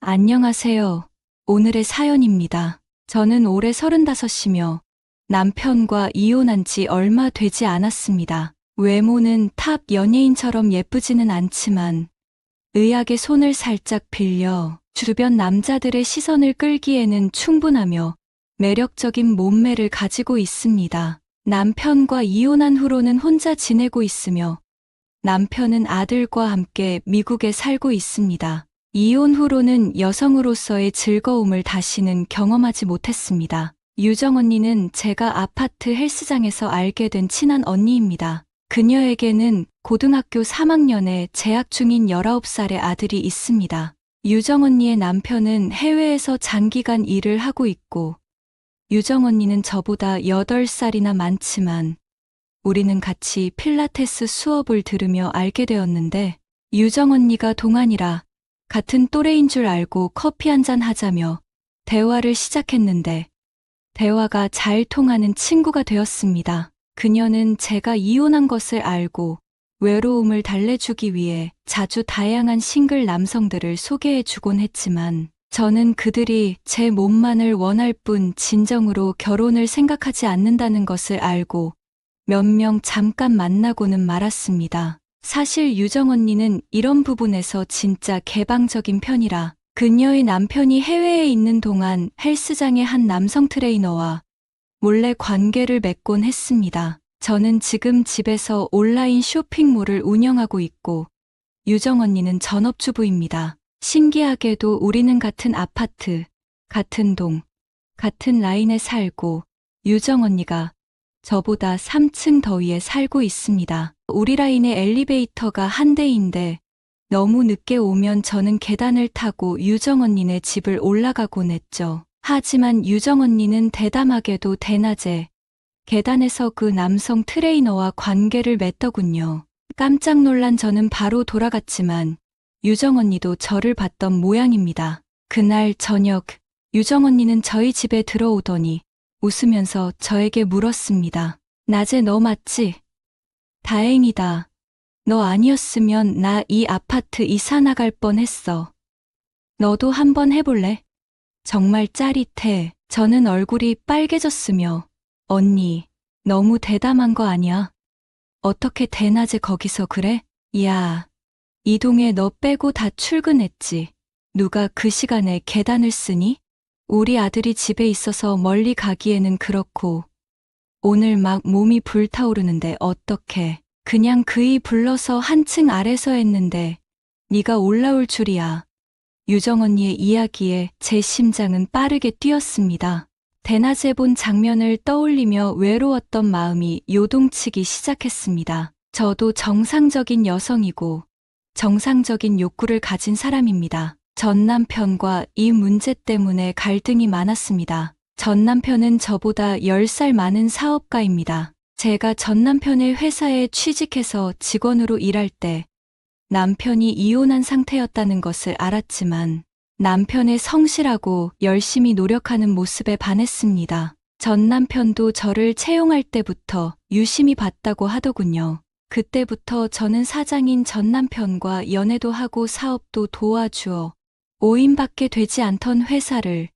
안녕하세요. 오늘의 사연입니다. 저는 올해 35이며 남편과 이혼한 지 얼마 되지 않았습니다. 외모는 탑 연예인처럼 예쁘지는 않지만 의학의 손을 살짝 빌려 주변 남자들의 시선을 끌기에는 충분하며 매력적인 몸매를 가지고 있습니다. 남편과 이혼한 후로는 혼자 지내고 있으며 남편은 아들과 함께 미국에 살고 있습니다. 이혼 후로는 여성으로서의 즐거움을 다시는 경험하지 못했습니다. 유정 언니는 제가 아파트 헬스장에서 알게 된 친한 언니입니다. 그녀에게는 고등학교 3학년에 재학 중인 19살의 아들이 있습니다. 유정 언니의 남편은 해외에서 장기간 일을 하고 있고 유정 언니는 저보다 8살이나 많지만 우리는 같이 필라테스 수업을 들으며 알게 되었는데 유정 언니가 동안이라 같은 또래인 줄 알고 커피 한잔 하자며 대화를 시작했는데 대화가 잘 통하는 친구가 되었습니다. 그녀는 제가 이혼한 것을 알고 외로움을 달래주기 위해 자주 다양한 싱글 남성들을 소개해 주곤 했지만 저는 그들이 제 몸만을 원할 뿐 진정으로 결혼을 생각하지 않는다는 것을 알고 몇 명 잠깐 만나고는 말았습니다. 사실 유정 언니는 이런 부분에서 진짜 개방적인 편이라 그녀의 남편이 해외에 있는 동안 헬스장의 한 남성 트레이너와 몰래 관계를 맺곤 했습니다. 저는 지금 집에서 온라인 쇼핑몰을 운영하고 있고 유정 언니는 전업주부입니다. 신기하게도 우리는 같은 아파트, 같은 동, 같은 라인에 살고 유정 언니가 저보다 3층 더 위에 살고 있습니다. 우리 라인에 엘리베이터가 한 대인데 너무 늦게 오면 저는 계단을 타고 유정 언니네 집을 올라가곤 했죠. 하지만 유정 언니는 대담하게도 대낮에 계단에서 그 남성 트레이너와 관계를 맺더군요. 깜짝 놀란 저는 바로 돌아갔지만 유정 언니도 저를 봤던 모양입니다. 그날 저녁 유정 언니는 저희 집에 들어오더니 웃으면서 저에게 물었습니다. 낮에 너 맞지? 다행이다. 너 아니었으면 나 이 아파트 이사 나갈 뻔했어. 너도 한번 해볼래? 정말 짜릿해. 저는 얼굴이 빨개졌으며 언니, 너무 대담한 거 아니야? 어떻게 대낮에 거기서 그래? 야, 이 동에 너 빼고 다 출근했지. 누가 그 시간에 계단을 쓰니? 우리 아들이 집에 있어서 멀리 가기에는 그렇고 오늘 막 몸이 불타오르는데 어떡해. 그냥 그이 불러서 한층 아래서 했는데 네가 올라올 줄이야. 유정 언니의 이야기에 제 심장은 빠르게 뛰었습니다. 대낮에 본 장면을 떠올리며 외로웠던 마음이 요동치기 시작했습니다. 저도 정상적인 여성이고 정상적인 욕구를 가진 사람입니다. 전 남편과 이 문제 때문에 갈등이 많았습니다. 전 남편은 저보다 10살 많은 사업가입니다. 제가 전 남편의 회사에 취직해서 직원으로 일할 때 남편이 이혼한 상태였다는 것을 알았지만 남편의 성실하고 열심히 노력하는 모습에 반했습니다. 전 남편도 저를 채용할 때부터 유심히 봤다고 하더군요. 그때부터 저는 사장인 전 남편과 연애도 하고 사업도 도와주어 5인밖에 되지 않던 회사를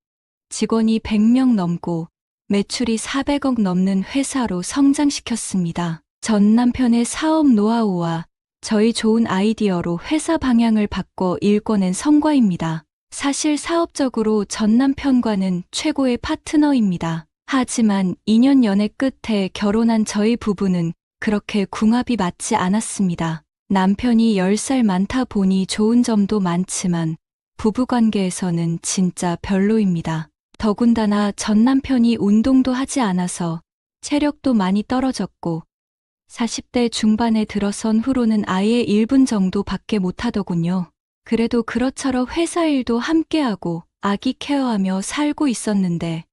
직원이 100명 넘고 매출이 400억 넘는 회사로 성장시켰습니다. 전 남편의 사업 노하우와 저희 좋은 아이디어로 회사 방향을 바꿔 일궈낸 성과입니다. 사실 사업적으로 전 남편과는 최고의 파트너입니다. 하지만 2년 연애 끝에 결혼한 저희 부부는 그렇게 궁합이 맞지 않았습니다. 남편이 10살 많다 보니 좋은 점도 많지만 부부관계에서는 진짜 별로입니다. 더군다나 전 남편이 운동도 하지 않아서 체력도 많이 떨어졌고 40대 중반에 들어선 후로는 아예 1분 정도 밖에 못하더군요. 그래도 그럭저럭 회사 일도 함께하고 아기 케어하며 살고 있었는데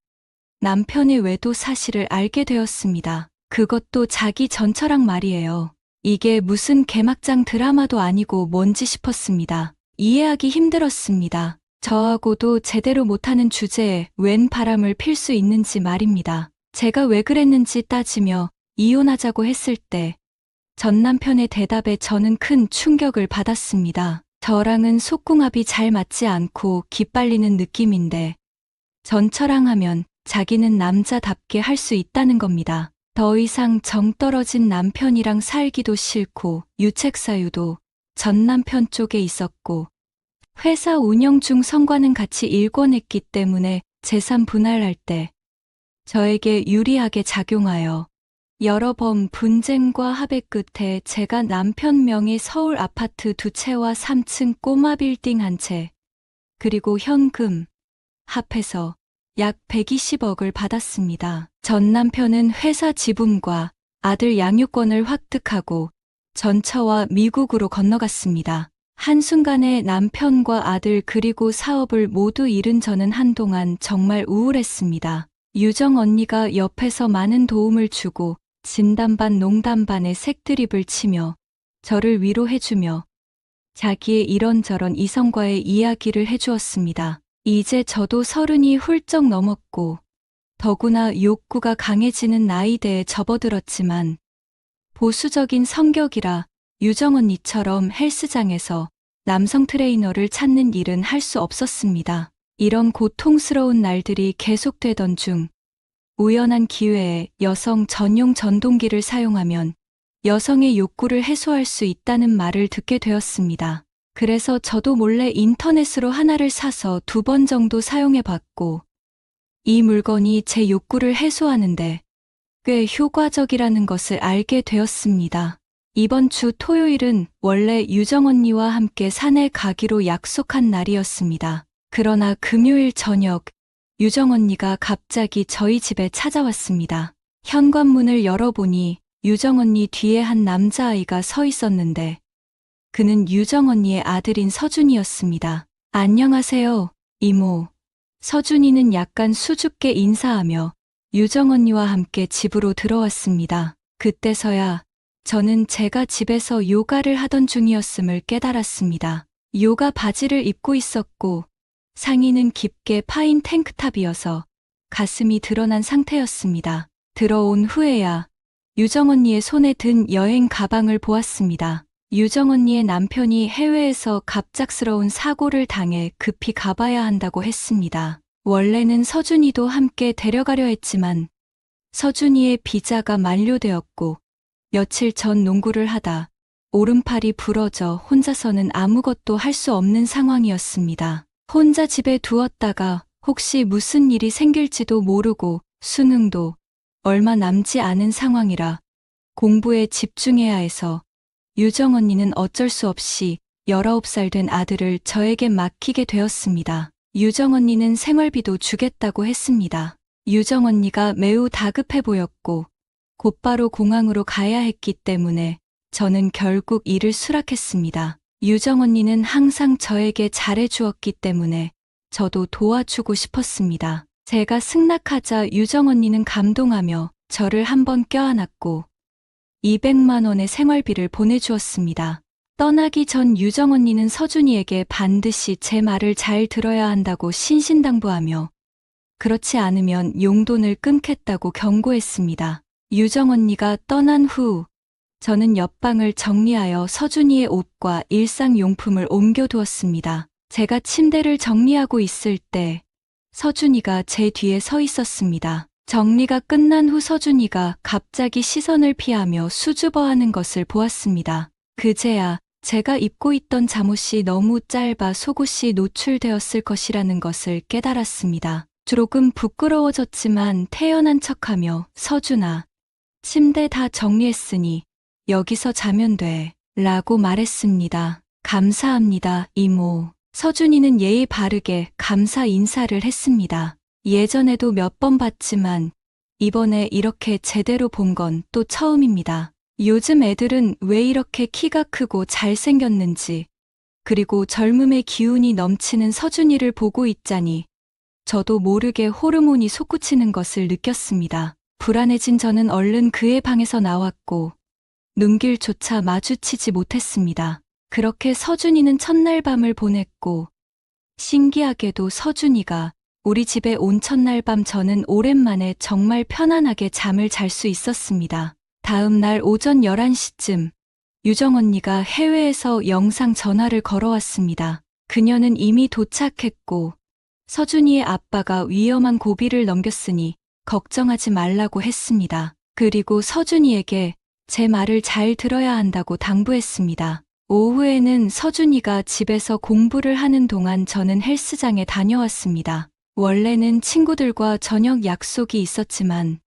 남편의 외도 사실을 알게 되었습니다. 그것도 자기 전처랑 말이에요. 이게 무슨 개막장 드라마도 아니고 뭔지 싶었습니다. 이해하기 힘들었습니다. 저하고도 제대로 못하는 주제에 웬 바람을 필 수 있는지 말입니다. 제가 왜 그랬는지 따지며 이혼하자고 했을 때 전 남편의 대답에 저는 큰 충격을 받았습니다. 저랑은 속궁합이 잘 맞지 않고 기빨리는 느낌인데 전처랑 하면 자기는 남자답게 할 수 있다는 겁니다. 더 이상 정 떨어진 남편이랑 살기도 싫고 유책 사유도 전 남편 쪽에 있었고 회사 운영 중 성과는 같이 일궈냈기 때문에 재산 분할할 때 저에게 유리하게 작용하여 여러 번 분쟁과 합의 끝에 제가 남편 명의 서울 아파트 2채와 3층 꼬마 빌딩 1채, 그리고 현금 합해서 약 120억을 받았습니다. 전 남편은 회사 지분과 아들 양육권을 획득하고 전처와 미국으로 건너갔습니다. 한순간에 남편과 아들 그리고 사업을 모두 잃은 저는 한동안 정말 우울했습니다. 유정 언니가 옆에서 많은 도움을 주고 진담 반 농담 반의 색드립을 치며 저를 위로해주며 자기의 이런저런 이성과의 이야기를 해주었습니다. 이제 저도 30이 훌쩍 넘었고 더구나 욕구가 강해지는 나이대에 접어들었지만 보수적인 성격이라 유정 언니처럼 헬스장에서 남성 트레이너를 찾는 일은 할 수 없었습니다. 이런 고통스러운 날들이 계속되던 중 우연한 기회에 여성 전용 전동기를 사용하면 여성의 욕구를 해소할 수 있다는 말을 듣게 되었습니다. 그래서 저도 몰래 인터넷으로 하나를 사서 2번 정도 사용해 봤고 이 물건이 제 욕구를 해소하는데 꽤 효과적이라는 것을 알게 되었습니다. 이번 주 토요일은 원래 유정 언니와 함께 산에 가기로 약속한 날이었습니다. 그러나 금요일 저녁 유정 언니가 갑자기 저희 집에 찾아왔습니다. 현관문을 열어보니 유정 언니 뒤에 한 남자아이가 서 있었는데 그는 유정 언니의 아들인 서준이었습니다. 안녕하세요, 이모. 서준이는 약간 수줍게 인사하며 유정 언니와 함께 집으로 들어왔습니다. 그때서야 저는 제가 집에서 요가를 하던 중이었음을 깨달았습니다. 요가 바지를 입고 있었고 상의는 깊게 파인 탱크탑이어서 가슴이 드러난 상태였습니다. 들어온 후에야 유정 언니의 손에 든 여행 가방을 보았습니다. 유정 언니의 남편이 해외에서 갑작스러운 사고를 당해 급히 가봐야 한다고 했습니다. 원래는 서준이도 함께 데려가려 했지만 서준이의 비자가 만료되었고 며칠 전 농구를 하다 오른팔이 부러져 혼자서는 아무것도 할 수 없는 상황이었습니다. 혼자 집에 두었다가 혹시 무슨 일이 생길지도 모르고 수능도 얼마 남지 않은 상황이라 공부에 집중해야 해서 유정 언니는 어쩔 수 없이 19살 된 아들을 저에게 맡기게 되었습니다. 유정 언니는 생활비도 주겠다고 했습니다. 유정 언니가 매우 다급해 보였고 곧바로 공항으로 가야 했기 때문에 저는 결국 일을 수락했습니다. 유정 언니는 항상 저에게 잘해 주었기 때문에 저도 도와주고 싶었습니다. 제가 승낙하자 유정 언니는 감동하며 저를 한번 껴안았고 200만 원의 생활비를 보내주었습니다. 떠나기 전 유정 언니는 서준이에게 반드시 제 말을 잘 들어야 한다고 신신당부하며 그렇지 않으면 용돈을 끊겠다고 경고했습니다. 유정 언니가 떠난 후 저는 옆방을 정리하여 서준이의 옷과 일상용품을 옮겨두었습니다. 제가 침대를 정리하고 있을 때 서준이가 제 뒤에 서 있었습니다. 정리가 끝난 후 서준이가 갑자기 시선을 피하며 수줍어하는 것을 보았습니다. 그제야 제가 입고 있던 잠옷이 너무 짧아 속옷이 노출되었을 것이라는 것을 깨달았습니다. 조금 부끄러워졌지만 태연한 척하며 서준아, 침대 다 정리했으니 여기서 자면 돼 라고 말했습니다. 감사합니다, 이모. 서준이는 예의 바르게 감사 인사를 했습니다. 예전에도 몇 번 봤지만 이번에 이렇게 제대로 본 건 또 처음입니다. 요즘 애들은 왜 이렇게 키가 크고 잘생겼는지, 그리고 젊음의 기운이 넘치는 서준이를 보고 있자니 저도 모르게 호르몬이 솟구치는 것을 느꼈습니다. 불안해진 저는 얼른 그의 방에서 나왔고 눈길조차 마주치지 못했습니다. 그렇게 서준이는 첫날 밤을 보냈고 신기하게도 서준이가 우리 집에 온 첫날 밤 저는 오랜만에 정말 편안하게 잠을 잘 수 있었습니다. 다음 날 오전 11시쯤 유정 언니가 해외에서 영상 전화를 걸어왔습니다. 그녀는 이미 도착했고 서준이의 아빠가 위험한 고비를 넘겼으니 걱정하지 말라고 했습니다. 그리고 서준이에게 제 말을 잘 들어야 한다고 당부했습니다. 오후에는 서준이가 집에서 공부를 하는 동안 저는 헬스장에 다녀왔습니다. 원래는 친구들과 저녁 약속이 있었지만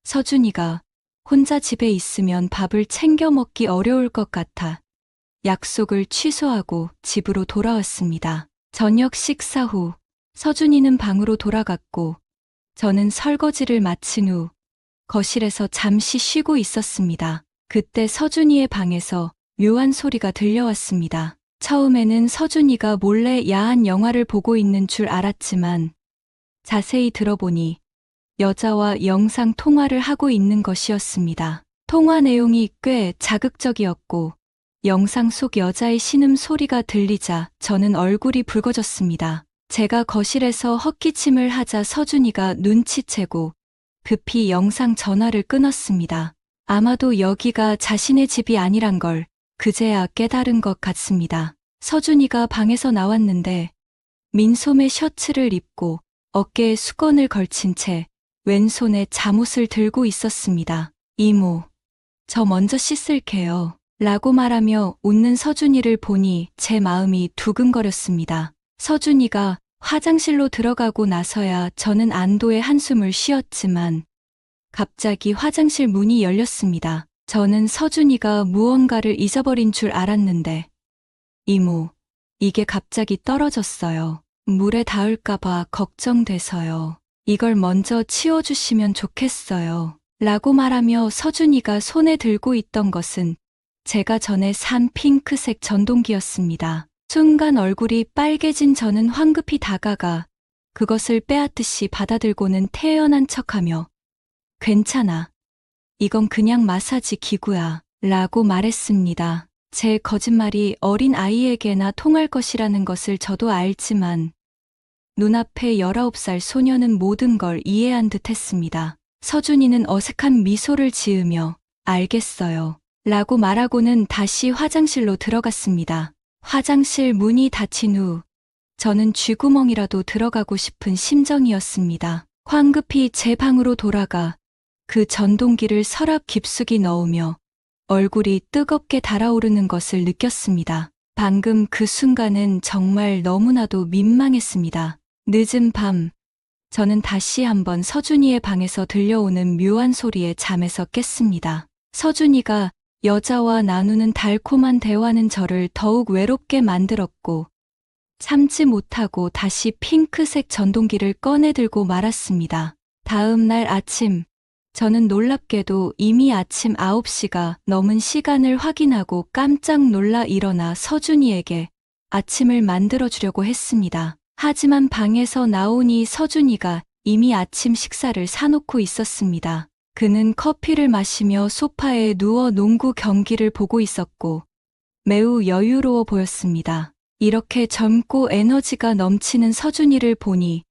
서준이가 혼자 집에 있으면 밥을 챙겨 먹기 어려울 것 같아 약속을 취소하고 집으로 돌아왔습니다. 저녁 식사 후 서준이는 방으로 돌아갔고 저는 설거지를 마친 후 거실에서 잠시 쉬고 있었습니다. 그때 서준이의 방에서 묘한 소리가 들려왔습니다. 처음에는 서준이가 몰래 야한 영화를 보고 있는 줄 알았지만 자세히 들어보니 여자와 영상 통화를 하고 있는 것이었습니다. 통화 내용이 꽤 자극적이었고 영상 속 여자의 신음 소리가 들리자 저는 얼굴이 붉어졌습니다. 제가 거실에서 헛기침을 하자 서준이가 눈치채고 급히 영상 전화를 끊었습니다. 아마도 여기가 자신의 집이 아니란 걸 그제야 깨달은 것 같습니다. 서준이가 방에서 나왔는데 민소매 셔츠를 입고 어깨에 수건을 걸친 채 왼손에 잠옷을 들고 있었습니다. 이모, 저 먼저 씻을게요. 라고 말하며 웃는 서준이를 보니 제 마음이 두근거렸습니다. 서준이가 화장실로 들어가고 나서야 저는 안도의 한숨을 쉬었지만 갑자기 화장실 문이 열렸습니다. 저는 서준이가 무언가를 잊어버린 줄 알았는데 이모, 이게 갑자기 떨어졌어요. 물에 닿을까봐 걱정돼서요. 이걸 먼저 치워주시면 좋겠어요. 라고 말하며 서준이가 손에 들고 있던 것은 제가 전에 산 핑크색 전동기였습니다. 순간 얼굴이 빨개진 저는 황급히 다가가 그것을 빼앗듯이 받아들고는 태연한 척하며 괜찮아. 이건 그냥 마사지 기구야. 라고 말했습니다. 제 거짓말이 어린 아이에게나 통할 것이라는 것을 저도 알지만 눈앞에 19살 소녀는 모든 걸 이해한 듯 했습니다. 서준이는 어색한 미소를 지으며 알겠어요. 라고 말하고는 다시 화장실로 들어갔습니다. 화장실 문이 닫힌 후 저는 쥐구멍이라도 들어가고 싶은 심정이었습니다. 황급히 제 방으로 돌아가 그 전동기를 서랍 깊숙이 넣으며 얼굴이 뜨겁게 달아오르는 것을 느꼈습니다. 방금 그 순간은 정말 너무나도 민망했습니다. 늦은 밤, 저는 다시 한번 서준이의 방에서 들려오는 묘한 소리에 잠에서 깼습니다. 서준이가 여자와 나누는 달콤한 대화는 저를 더욱 외롭게 만들었고 참지 못하고 다시 핑크색 전동기를 꺼내 들고 말았습니다. 다음 날 아침, 저는 놀랍게도 이미 아침 9시가 넘은 시간을 확인하고 깜짝 놀라 일어나 서준이에게 아침을 만들어주려고 했습니다. 하지만 방에서 나오니 서준이가 이미 아침 식사를 사놓고 있었습니다. 그는 커피를 마시며 소파에 누워 농구 경기를 보고 있었고 매우 여유로워 보였습니다. 이렇게 젊고 에너지가 넘치는 서준이를 보니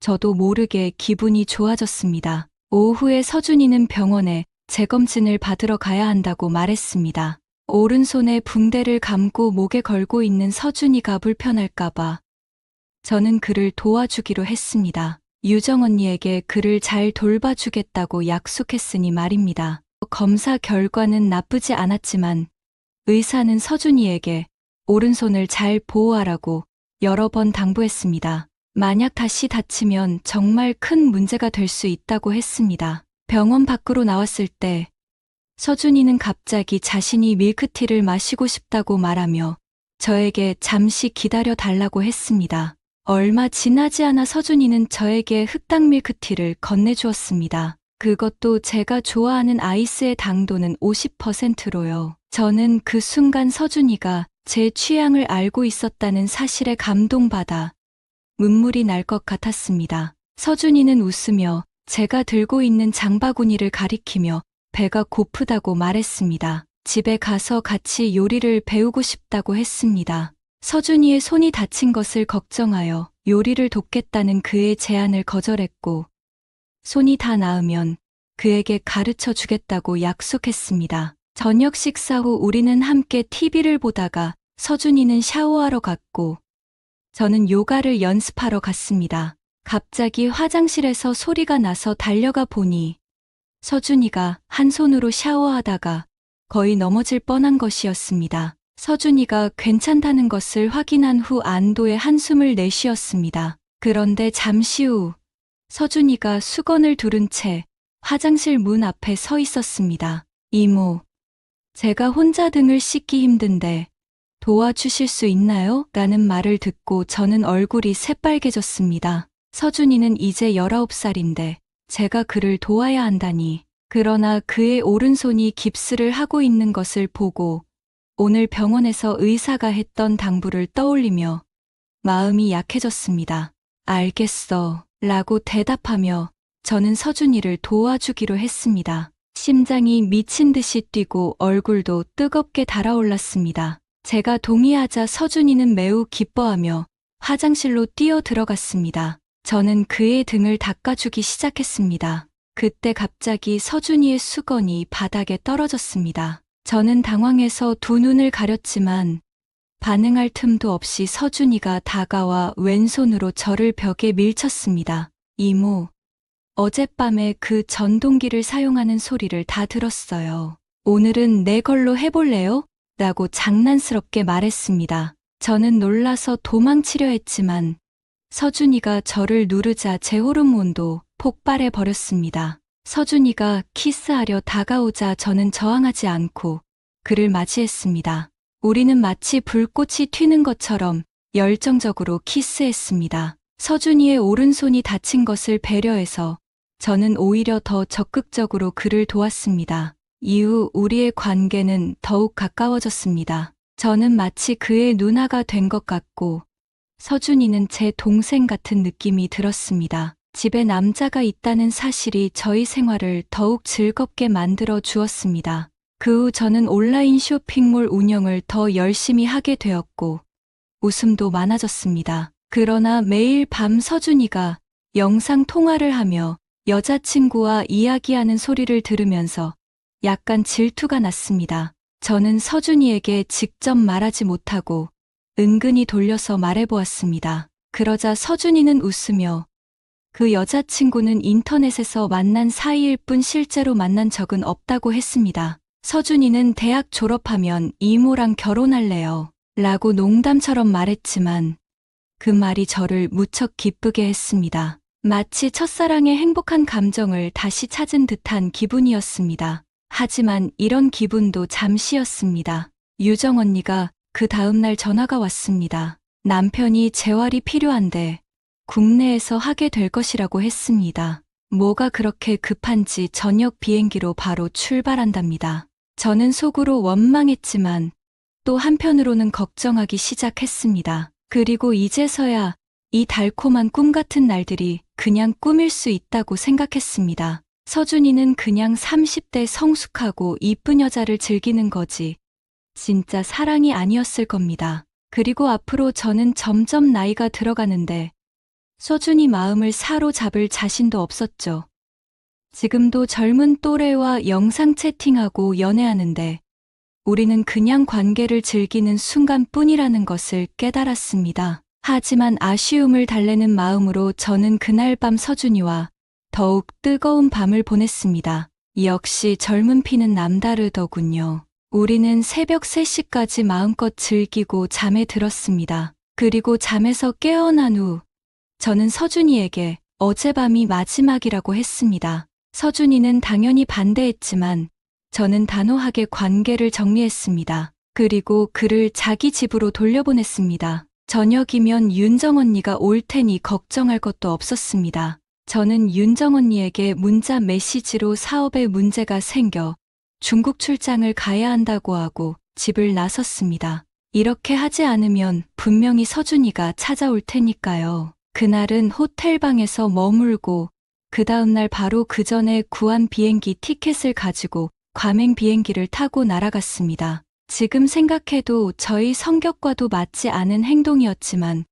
저도 모르게 기분이 좋아졌습니다. 오후에 서준이는 병원에 재검진을 받으러 가야 한다고 말했습니다. 오른손에 붕대를 감고 목에 걸고 있는 서준이가 불편할까봐 저는 그를 도와주기로 했습니다. 유정 언니에게 그를 잘 돌봐주겠다고 약속했으니 말입니다. 검사 결과는 나쁘지 않았지만 의사는 서준이에게 오른손을 잘 보호하라고 여러 번 당부했습니다. 만약 다시 다치면 정말 큰 문제가 될 수 있다고 했습니다. 병원 밖으로 나왔을 때 서준이는 갑자기 자신이 밀크티를 마시고 싶다고 말하며 저에게 잠시 기다려 달라고 했습니다. 얼마 지나지 않아 서준이는 저에게 흑당 밀크티를 건네주었습니다. 그것도 제가 좋아하는 아이스의 당도는 50%로요. 저는 그 순간 서준이가 제 취향을 알고 있었다는 사실에 감동받아 눈물이 날 것 같았습니다. 서준이는 웃으며 제가 들고 있는 장바구니를 가리키며 배가 고프다고 말했습니다. 집에 가서 같이 요리를 배우고 싶다고 했습니다. 서준이의 손이 다친 것을 걱정하여 요리를 돕겠다는 그의 제안을 거절했고 손이 다 나으면 그에게 가르쳐 주겠다고 약속했습니다. 저녁 식사 후 우리는 함께 TV를 보다가 서준이는 샤워하러 갔고 저는 요가를 연습하러 갔습니다. 갑자기 화장실에서 소리가 나서 달려가 보니 서준이가 한 손으로 샤워하다가 거의 넘어질 뻔한 것이었습니다. 서준이가 괜찮다는 것을 확인한 후 안도의 한숨을 내쉬었습니다. 그런데 잠시 후 서준이가 수건을 두른 채 화장실 문 앞에 서 있었습니다. 이모, 제가 혼자 등을 씻기 힘든데 도와주실 수 있나요? 라는 말을 듣고 저는 얼굴이 새빨개졌습니다. 서준이는 이제 19살인데 제가 그를 도와야 한다니. 그러나 그의 오른손이 깁스를 하고 있는 것을 보고 오늘 병원에서 의사가 했던 당부를 떠올리며 마음이 약해졌습니다. 알겠어 라고 대답하며 저는 서준이를 도와주기로 했습니다. 심장이 미친 듯이 뛰고 얼굴도 뜨겁게 달아올랐습니다. 제가 동의하자 서준이는 매우 기뻐하며 화장실로 뛰어 들어갔습니다. 저는 그의 등을 닦아주기 시작했습니다. 그때 갑자기 서준이의 수건이 바닥에 떨어졌습니다. 저는 당황해서 두 눈을 가렸지만 반응할 틈도 없이 서준이가 다가와 왼손으로 저를 벽에 밀쳤습니다. 이모, 어젯밤에 그 전동기를 사용하는 소리를 다 들었어요. 오늘은 내 걸로 해볼래요? 라고 장난스럽게 말했습니다. 저는 놀라서 도망치려 했지만 서준이가 저를 누르자 제 호르몬도 폭발해 버렸습니다. 서준이가 키스하려 다가오자 저는 저항하지 않고 그를 맞이했습니다. 우리는 마치 불꽃이 튀는 것처럼 열정적으로 키스했습니다. 서준이의 오른손이 다친 것을 배려해서 저는 오히려 더 적극적으로 그를 도왔습니다. 이후 우리의 관계는 더욱 가까워졌습니다. 저는 마치 그의 누나가 된 것 같고 서준이는 제 동생 같은 느낌이 들었습니다. 집에 남자가 있다는 사실이 저희 생활을 더욱 즐겁게 만들어 주었습니다. 그 후 저는 온라인 쇼핑몰 운영을 더 열심히 하게 되었고 웃음도 많아졌습니다. 그러나 매일 밤 서준이가 영상 통화를 하며 여자친구와 이야기하는 소리를 들으면서 약간 질투가 났습니다. 저는 서준이에게 직접 말하지 못하고 은근히 돌려서 말해보았습니다. 그러자 서준이는 웃으며 그 여자친구는 인터넷에서 만난 사이일 뿐 실제로 만난 적은 없다고 했습니다. 서준이는 대학 졸업하면 이모랑 결혼할래요. 라고 농담처럼 말했지만 그 말이 저를 무척 기쁘게 했습니다. 마치 첫사랑의 행복한 감정을 다시 찾은 듯한 기분이었습니다. 하지만 이런 기분도 잠시였습니다. 유정 언니가 그 다음날 전화가 왔습니다. 남편이 재활이 필요한데 국내에서 하게 될 것이라고 했습니다. 뭐가 그렇게 급한지 저녁 비행기로 바로 출발한답니다. 저는 속으로 원망했지만 또 한편으로는 걱정하기 시작했습니다. 그리고 이제서야 이 달콤한 꿈 같은 날들이 그냥 꿈일 수 있다고 생각했습니다. 서준이는 그냥 30대 성숙하고 이쁜 여자를 즐기는 거지 진짜 사랑이 아니었을 겁니다. 그리고 앞으로 저는 점점 나이가 들어가는데 서준이 마음을 사로잡을 자신도 없었죠. 지금도 젊은 또래와 영상 채팅하고 연애하는데 우리는 그냥 관계를 즐기는 순간뿐이라는 것을 깨달았습니다. 하지만 아쉬움을 달래는 마음으로 저는 그날 밤 서준이와 더욱 뜨거운 밤을 보냈습니다. 역시 젊은 피는 남다르더군요. 우리는 새벽 3시까지 마음껏 즐기고 잠에 들었습니다. 그리고 잠에서 깨어난 후 저는 서준이에게 어젯밤이 마지막이라고 했습니다. 서준이는 당연히 반대했지만 저는 단호하게 관계를 정리했습니다. 그리고 그를 자기 집으로 돌려보냈습니다. 저녁이면 윤정 언니가 올 테니 걱정할 것도 없었습니다. 저는 윤정 언니에게 문자 메시지로 사업에 문제가 생겨 중국 출장을 가야 한다고 하고 집을 나섰습니다. 이렇게 하지 않으면 분명히 서준이가 찾아올 테니까요. 그날은 호텔방에서 머물고 그 다음날 바로 그 전에 구한 비행기 티켓을 가지고 과맹 비행기를 타고 날아갔습니다. 지금 생각해도 저희 성격과도 맞지 않은 행동이었지만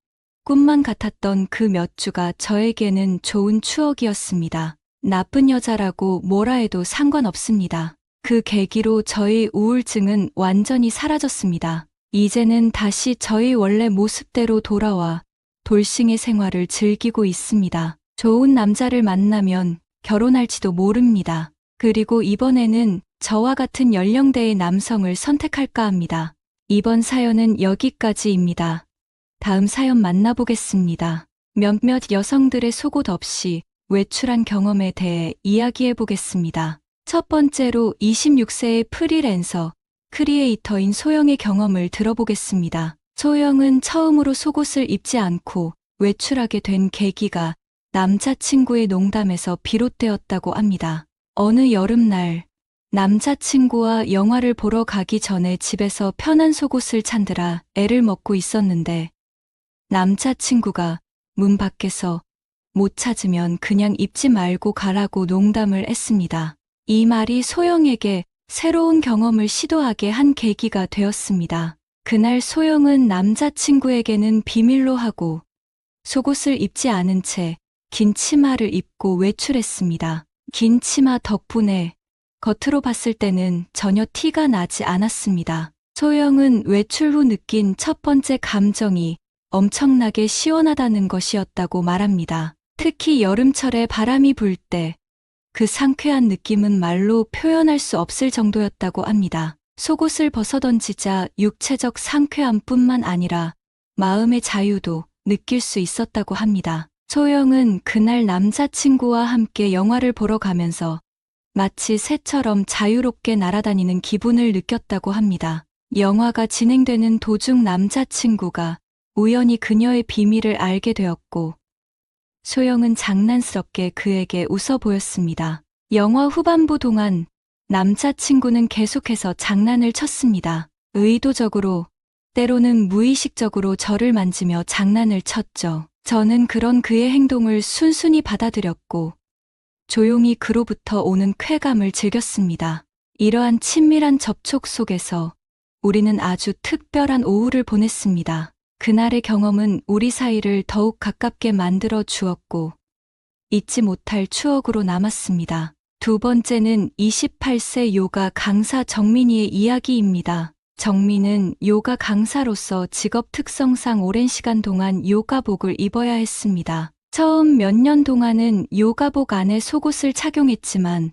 꿈만 같았던 그 몇 주가 저에게는 좋은 추억이었습니다. 나쁜 여자라고 뭐라 해도 상관없습니다. 그 계기로 저희 우울증은 완전히 사라졌습니다. 이제는 다시 저희 원래 모습대로 돌아와 돌싱의 생활을 즐기고 있습니다. 좋은 남자를 만나면 결혼할지도 모릅니다. 그리고 이번에는 저와 같은 연령대의 남성을 선택할까 합니다. 이번 사연은 여기까지입니다. 다음 사연 만나보겠습니다. 몇몇 여성들의 속옷 없이 외출한 경험에 대해 이야기해 보겠습니다. 첫 번째로 26세의 프리랜서, 크리에이터인 소영의 경험을 들어보겠습니다. 소영은 처음으로 속옷을 입지 않고 외출하게 된 계기가 남자친구의 농담에서 비롯되었다고 합니다. 어느 여름날, 남자친구와 영화를 보러 가기 전에 집에서 편한 속옷을 찾느라 애를 먹고 있었는데, 남자친구가 문 밖에서 못 찾으면 그냥 입지 말고 가라고 농담을 했습니다. 이 말이 소영에게 새로운 경험을 시도하게 한 계기가 되었습니다. 그날 소영은 남자친구에게는 비밀로 하고 속옷을 입지 않은 채 긴 치마를 입고 외출했습니다. 긴 치마 덕분에 겉으로 봤을 때는 전혀 티가 나지 않았습니다. 소영은 외출 후 느낀 첫 번째 감정이 엄청나게 시원하다는 것이었다고 말합니다. 특히 여름철에 바람이 불 때 그 상쾌한 느낌은 말로 표현할 수 없을 정도였다고 합니다. 속옷을 벗어던지자 육체적 상쾌함뿐만 아니라 마음의 자유도 느낄 수 있었다고 합니다. 소영은 그날 남자친구와 함께 영화를 보러 가면서 마치 새처럼 자유롭게 날아다니는 기분을 느꼈다고 합니다. 영화가 진행되는 도중 남자친구가 우연히 그녀의 비밀을 알게 되었고, 소영은 장난스럽게 그에게 웃어 보였습니다. 영화 후반부 동안 남자친구는 계속해서 장난을 쳤습니다. 의도적으로, 때로는 무의식적으로 저를 만지며 장난을 쳤죠. 저는 그런 그의 행동을 순순히 받아들였고, 조용히 그로부터 오는 쾌감을 즐겼습니다. 이러한 친밀한 접촉 속에서 우리는 아주 특별한 오후를 보냈습니다. 그날의 경험은 우리 사이를 더욱 가깝게 만들어 주었고, 잊지 못할 추억으로 남았습니다. 두 번째는 28세 요가 강사 정민이의 이야기입니다. 정민은 요가 강사로서 직업 특성상 오랜 시간 동안 요가복을 입어야 했습니다. 처음 몇 년 동안은 요가복 안에 속옷을 착용했지만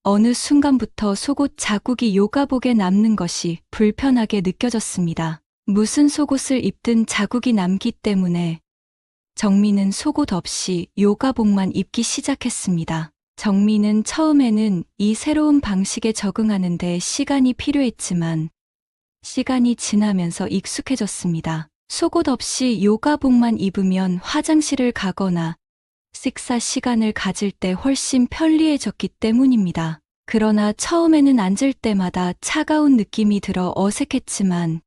어느 순간부터 속옷 자국이 요가복에 남는 것이 불편하게 느껴졌습니다. 무슨 속옷을 입든 자국이 남기 때문에 정민은 속옷 없이 요가복만 입기 시작했습니다. 정민은 처음에는 이 새로운 방식에 적응하는 데 시간이 필요했지만 시간이 지나면서 익숙해졌습니다. 속옷 없이 요가복만 입으면 화장실을 가거나 식사 시간을 가질 때 훨씬 편리해졌기 때문입니다. 그러나 처음에는 앉을 때마다 차가운 느낌이 들어 어색했지만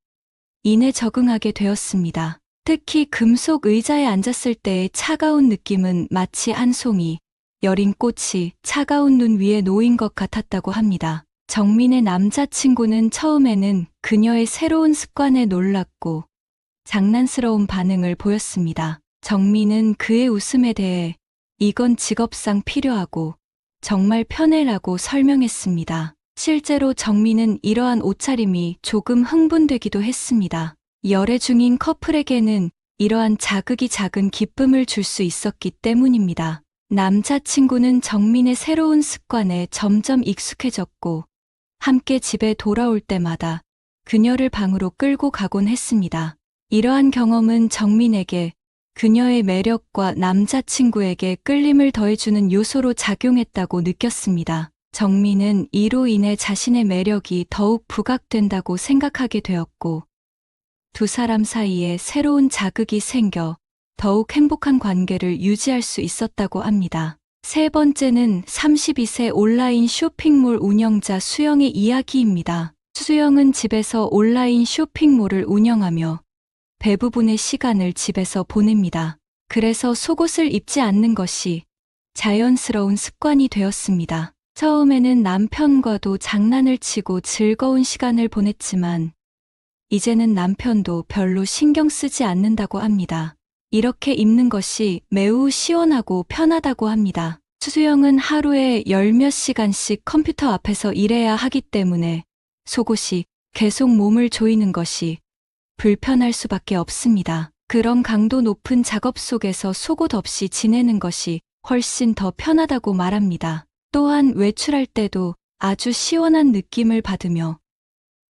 이내 적응하게 되었습니다. 특히 금속 의자에 앉았을 때의 차가운 느낌은 마치 한 송이 여린 꽃이 차가운 눈 위에 놓인 것 같았다고 합니다. 정민의 남자친구는 처음에는 그녀의 새로운 습관에 놀랐고 장난스러운 반응을 보였습니다. 정민은 그의 웃음에 대해 이건 직업상 필요하고 정말 편해라고 설명했습니다. 실제로 정민은 이러한 옷차림이 조금 흥분되기도 했습니다. 열애 중인 커플에게는 이러한 자극이 작은 기쁨을 줄 수 있었기 때문입니다. 남자친구는 정민의 새로운 습관에 점점 익숙해졌고 함께 집에 돌아올 때마다 그녀를 방으로 끌고 가곤 했습니다. 이러한 경험은 정민에게 그녀의 매력과 남자친구에게 끌림을 더해주는 요소로 작용했다고 느꼈습니다. 정민은 이로 인해 자신의 매력이 더욱 부각된다고 생각하게 되었고, 두 사람 사이에 새로운 자극이 생겨 더욱 행복한 관계를 유지할 수 있었다고 합니다. 세 번째는 32세 온라인 쇼핑몰 운영자 수영의 이야기입니다. 수영은 집에서 온라인 쇼핑몰을 운영하며 대부분의 시간을 집에서 보냅니다. 그래서 속옷을 입지 않는 것이 자연스러운 습관이 되었습니다. 처음에는 남편과도 장난을 치고 즐거운 시간을 보냈지만 이제는 남편도 별로 신경 쓰지 않는다고 합니다. 이렇게 입는 것이 매우 시원하고 편하다고 합니다. 추수영은 하루에 열 몇 시간씩 컴퓨터 앞에서 일해야 하기 때문에 속옷이 계속 몸을 조이는 것이 불편할 수밖에 없습니다. 그런 강도 높은 작업 속에서 속옷 없이 지내는 것이 훨씬 더 편하다고 말합니다. 또한 외출할 때도 아주 시원한 느낌을 받으며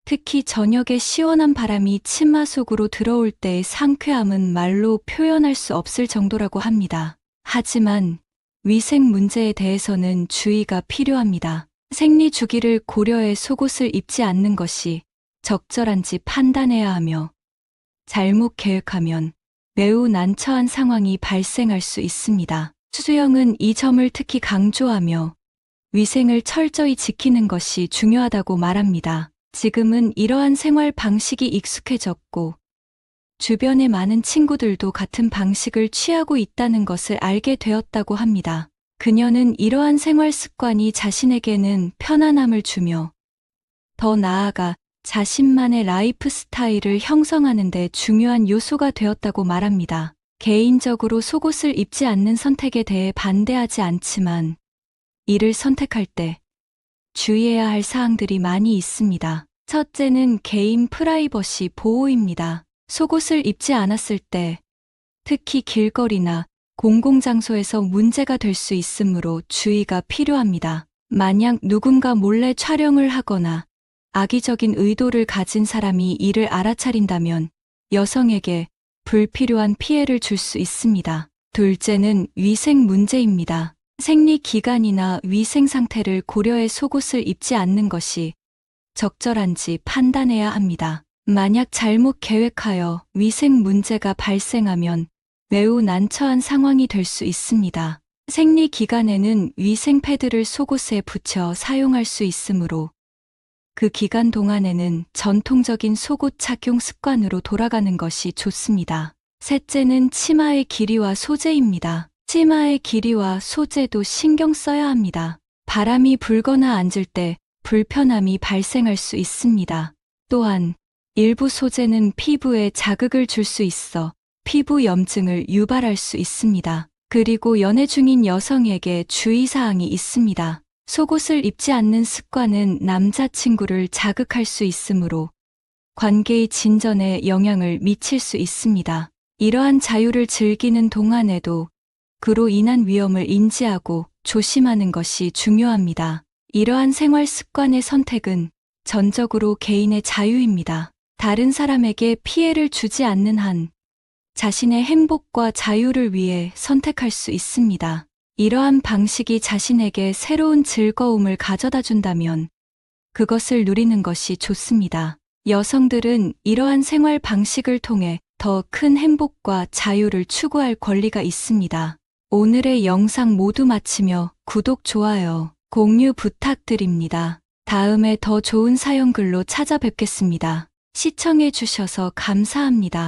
특히 저녁에 시원한 바람이 치마 속으로 들어올 때의 상쾌함은 말로 표현할 수 없을 정도라고 합니다. 하지만 위생 문제에 대해서는 주의가 필요합니다. 생리 주기를 고려해 속옷을 입지 않는 것이 적절한지 판단해야 하며 잘못 계획하면 매우 난처한 상황이 발생할 수 있습니다. 추수영은 이 점을 특히 강조하며 위생을 철저히 지키는 것이 중요하다고 말합니다. 지금은 이러한 생활 방식이 익숙해졌고 주변의 많은 친구들도 같은 방식을 취하고 있다는 것을 알게 되었다고 합니다. 그녀는 이러한 생활 습관이 자신에게는 편안함을 주며 더 나아가 자신만의 라이프 스타일을 형성하는 데 중요한 요소가 되었다고 말합니다. 개인적으로 속옷을 입지 않는 선택에 대해 반대하지 않지만 이를 선택할 때 주의해야 할 사항들이 많이 있습니다. 첫째는 개인 프라이버시 보호입니다. 속옷을 입지 않았을 때 특히 길거리나 공공장소에서 문제가 될 수 있으므로 주의가 필요합니다. 만약 누군가 몰래 촬영을 하거나 악의적인 의도를 가진 사람이 이를 알아차린다면 여성에게 불필요한 피해를 줄 수 있습니다. 둘째는 위생 문제입니다. 생리 기간이나 위생 상태를 고려해 속옷을 입지 않는 것이 적절한지 판단해야 합니다. 만약 잘못 계획하여 위생 문제가 발생하면 매우 난처한 상황이 될 수 있습니다. 생리 기간에는 위생 패드를 속옷에 붙여 사용할 수 있으므로 그 기간 동안에는 전통적인 속옷 착용 습관으로 돌아가는 것이 좋습니다. 셋째는 치마의 길이와 소재입니다. 치마의 길이와 소재도 신경 써야 합니다. 바람이 불거나 앉을 때 불편함이 발생할 수 있습니다. 또한 일부 소재는 피부에 자극을 줄 수 있어 피부 염증을 유발할 수 있습니다. 그리고 연애 중인 여성에게 주의사항이 있습니다. 속옷을 입지 않는 습관은 남자친구를 자극할 수 있으므로 관계의 진전에 영향을 미칠 수 있습니다. 이러한 자유를 즐기는 동안에도 그로 인한 위험을 인지하고 조심하는 것이 중요합니다. 이러한 생활 습관의 선택은 전적으로 개인의 자유입니다. 다른 사람에게 피해를 주지 않는 한 자신의 행복과 자유를 위해 선택할 수 있습니다. 이러한 방식이 자신에게 새로운 즐거움을 가져다 준다면 그것을 누리는 것이 좋습니다. 여성들은 이러한 생활 방식을 통해 더 큰 행복과 자유를 추구할 권리가 있습니다. 오늘의 영상 모두 마치며 구독, 좋아요, 공유 부탁드립니다. 다음에 더 좋은 사연글로 찾아뵙겠습니다. 시청해 주셔서 감사합니다.